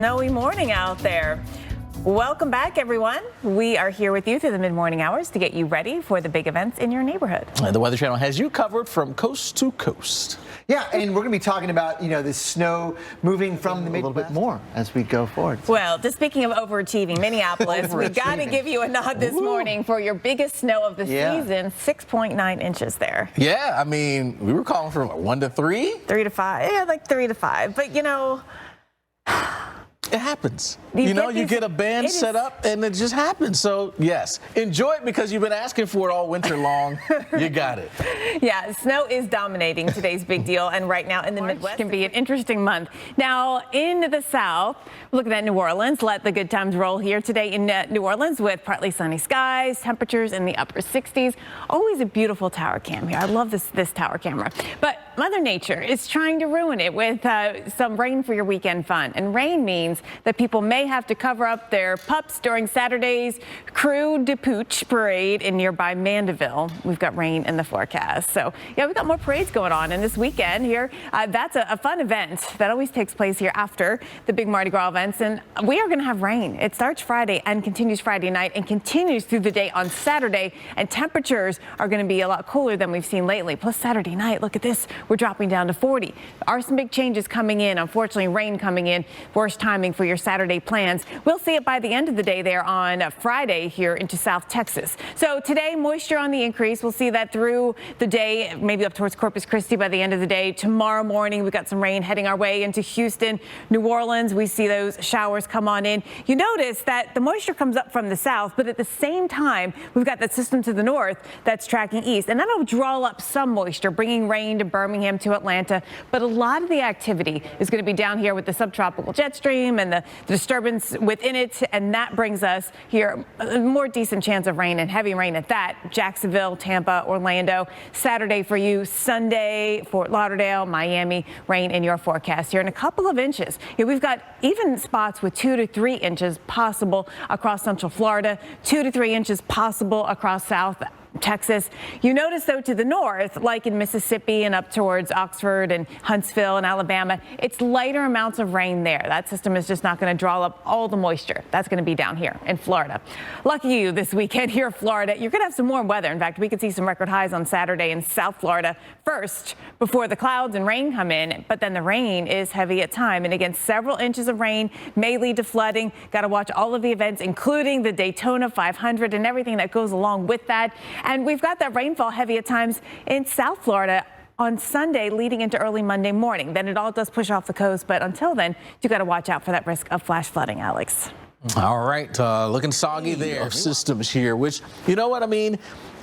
Snowy morning out there. Welcome back, everyone. We are here with you through the mid-morning hours to get you ready for the big events in your neighborhood. The Weather Channel has you covered from coast to coast. Yeah, and we're going to be talking about, this snow moving from the Midwest. A little bit more as we go forward. Well, just speaking of overachieving, Minneapolis, we got to give you a nod this morning for your biggest snow of the season, 6.9 inches there. Yeah, I mean, we were calling for 1 to 3? 3 to 5. Yeah, like 3 to 5. But, it happens. You get a band set up and it just happens. So, yes, enjoy it because you've been asking for it all winter long. You got it. Yeah, snow is dominating today's big deal. And right now in the Midwest can be an interesting month. Now, in the South, looking at New Orleans, let the good times roll here today in New Orleans with partly sunny skies, temperatures in the upper 60s. Always a beautiful tower cam here. I love this tower camera. But Mother Nature is trying to ruin it with some rain for your weekend fun. And rain means that people may have to cover up their pups during Saturday's Crew de Pooch parade in nearby Mandeville. We've got rain in the forecast. So, yeah, we've got more parades going on. And this weekend here, that's a fun event that always takes place here after the big Mardi Gras events. And we are going to have rain. It starts Friday and continues Friday night and continues through the day on Saturday. And temperatures are going to be a lot cooler than we've seen lately. Plus Saturday night, look at this. We're dropping down to 40. There are some big changes coming in. Unfortunately, rain coming in. Worst timing for your Saturday plans. We'll see it by the end of the day there on Friday here into South Texas. So today, moisture on the increase. We'll see that through the day, maybe up towards Corpus Christi by the end of the day. Tomorrow morning, we've got some rain heading our way into Houston, New Orleans. We see those showers come on in. You notice that the moisture comes up from the south, but at the same time, we've got that system to the north that's tracking east. And that'll draw up some moisture, bringing rain to Birmingham, to Atlanta. But a lot of the activity is going to be down here with the subtropical jet stream and the disturbance within it, and that brings us here a more decent chance of rain and heavy rain at that. Jacksonville, Tampa, Orlando. Saturday for you, Sunday, Fort Lauderdale, Miami, rain in your forecast here and a couple of inches. We've got even spots with 2 to 3 inches possible across Central Florida, 2 to 3 inches possible across South Texas. You notice, though, to the north, like in Mississippi and up towards Oxford and Huntsville and Alabama, it's lighter amounts of rain there. That system is just not going to draw up all the moisture. That's going to be down here in Florida. Lucky you this weekend here in Florida. You're going to have some warm weather. In fact, we could see some record highs on Saturday in South Florida first before the clouds and rain come in. But then the rain is heavy at time. And again, several inches of rain may lead to flooding. Got to watch all of the events, including the Daytona 500 and everything that goes along with that. And we've got that rainfall heavy at times in South Florida on Sunday leading into early Monday morning. Then it all does push off the coast. But until then, you got to watch out for that risk of flash flooding, Alex. All right. Looking soggy there. Systems here, which, you know what I mean?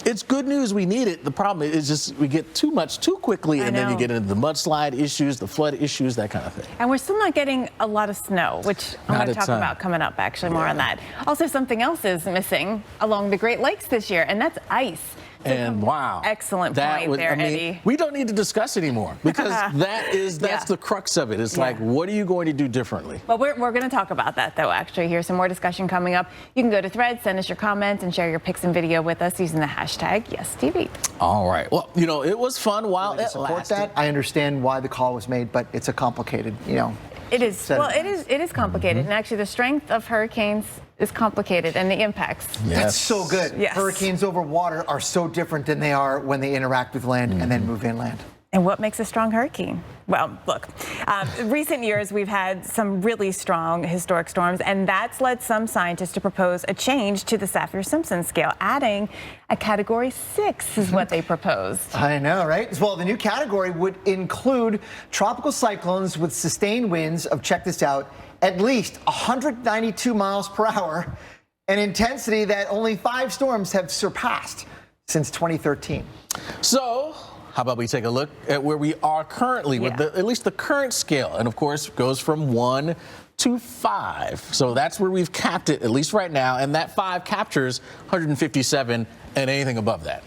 It's good news. We need it. The problem is just we get too much too quickly, and then you get into the mudslide issues, the flood issues, that kind of thing. And we're still not getting a lot of snow, which I'm going to talk about coming up, actually, more on that. Also, something else is missing along the Great Lakes this year, and that's ice. And wow. Excellent point there, Eddie. We don't need to discuss anymore because that's the crux of it. It's like, what are you going to do differently? Well, we're going to talk about that, though, actually. Here's some more discussion coming up. You can go to Threads, send us your comments, and share your pics and video with us using the hashtag YesTV. All right. Well, it was fun while it lasted. That. I understand why the call was made, but it's a complicated, It is. Well, it is complicated. And actually, the strength of hurricanes is complicated and the impacts. Yes. That's so good. Yes. Hurricanes over water are so different than they are when they interact with land and then move inland. And what makes a strong hurricane? Well, look, recent years we've had some really strong historic storms, and that's led some scientists to propose a change to the Saffir-Simpson scale, adding a category 6 is what they proposed. I know, right? Well, the new category would include tropical cyclones with sustained winds of, check this out, at least 192 miles per hour, an intensity that only 5 storms have surpassed since 2013. So, how about we take a look at where we are currently with at least the current scale, and of course goes from 1 to 5. So that's where we've capped it, at least right now, and that 5 captures 157 and anything above that.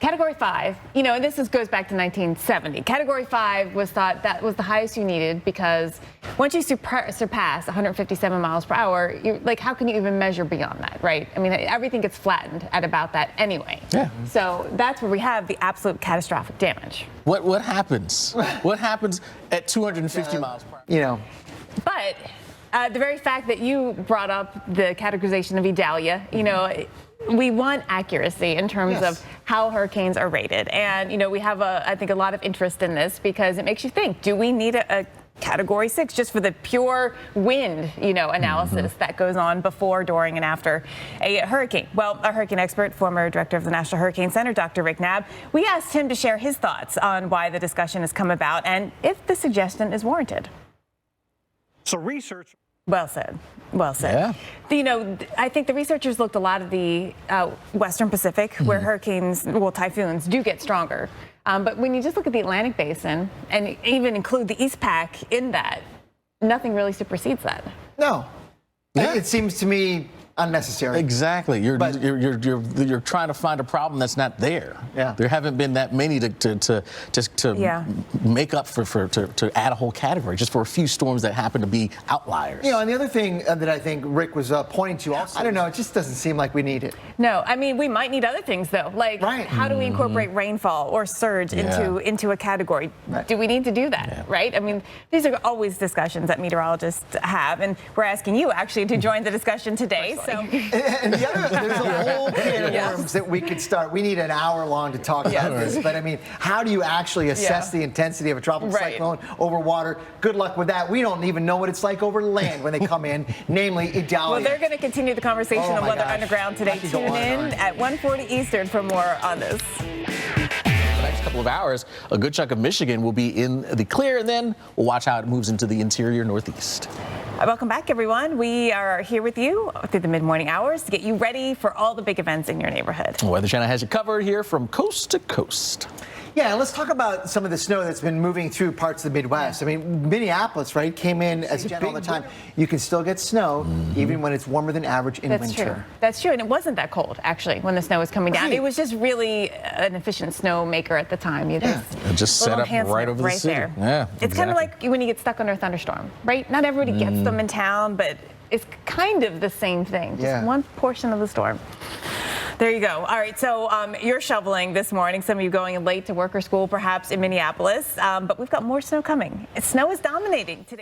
Category 5, and this goes back to 1970. Category 5 was thought that was the highest you needed because once you surpass 157 miles per hour, how can you even measure beyond that, right? I mean, everything gets flattened at about that anyway. Yeah. So that's where we have the absolute catastrophic damage. What happens? What happens at 250 miles per hour? But The very fact that you brought up the categorization of Idalia, you know, we want accuracy in terms of how hurricanes are rated. And, you know, we have, I think, a lot of interest in this because it makes you think, do we need a Category 6 just for the pure wind, you know, analysis that goes on before, during, and after a hurricane? Well, our hurricane expert, former director of the National Hurricane Center, Dr. Rick Knabb, we asked him to share his thoughts on why the discussion has come about and if the suggestion is warranted. So research. Well said. Well said. Yeah. You know, I think the researchers looked a lot at the Western Pacific, where hurricanes, well, typhoons do get stronger. But when you just look at the Atlantic Basin and even include the East Pac in that, nothing really supersedes that. No. Yeah. It seems to me unnecessary. Exactly. You're trying to find a problem that's not there. Yeah. There haven't been that many to make up to add a whole category just for a few storms that happen to be outliers. You know, and the other thing that I think Rick was pointing to also, I don't know, it just doesn't seem like we need it. No, I mean, we might need other things, though. Like, how do we incorporate rainfall or surge into a category? Do we need to do that, right? I mean, these are always discussions that meteorologists have, and we're asking you, actually, to join the discussion today. So. And the other, there's a whole can of worms that we could start. We need an hour long to talk about this, but I mean, how do you actually assess the intensity of a tropical cyclone over water? Good luck with that. We don't even know what it's like over land when they come in, namely Idalia. Well, they're going to continue the conversation on Weather Underground today. Tune in at 1:40 Eastern for more on this. Next couple of hours, a good chunk of Michigan will be in the clear, and then we'll watch how it moves into the interior Northeast. Welcome back, everyone. We are here with you through the mid-morning hours to get you ready for all the big events in your neighborhood. Weather Channel has you covered here from coast to coast. Yeah, let's talk about some of the snow that's been moving through parts of the Midwest. I mean, Minneapolis, right, came in as a big all the time. You can still get snow even when it's warmer than average in winter. True. That's true, and it wasn't that cold, actually, when the snow was coming down. It was just really an efficient snow maker at the time. It just set up right over the city. There. Yeah, it's kind of like when you get stuck under a thunderstorm, right? Not everybody gets them in town, but it's kind of the same thing, just one portion of the storm. There you go. All right, so you're shoveling this morning. Some of you going late to work or school, perhaps in Minneapolis, but we've got more snow coming. Snow is dominating today.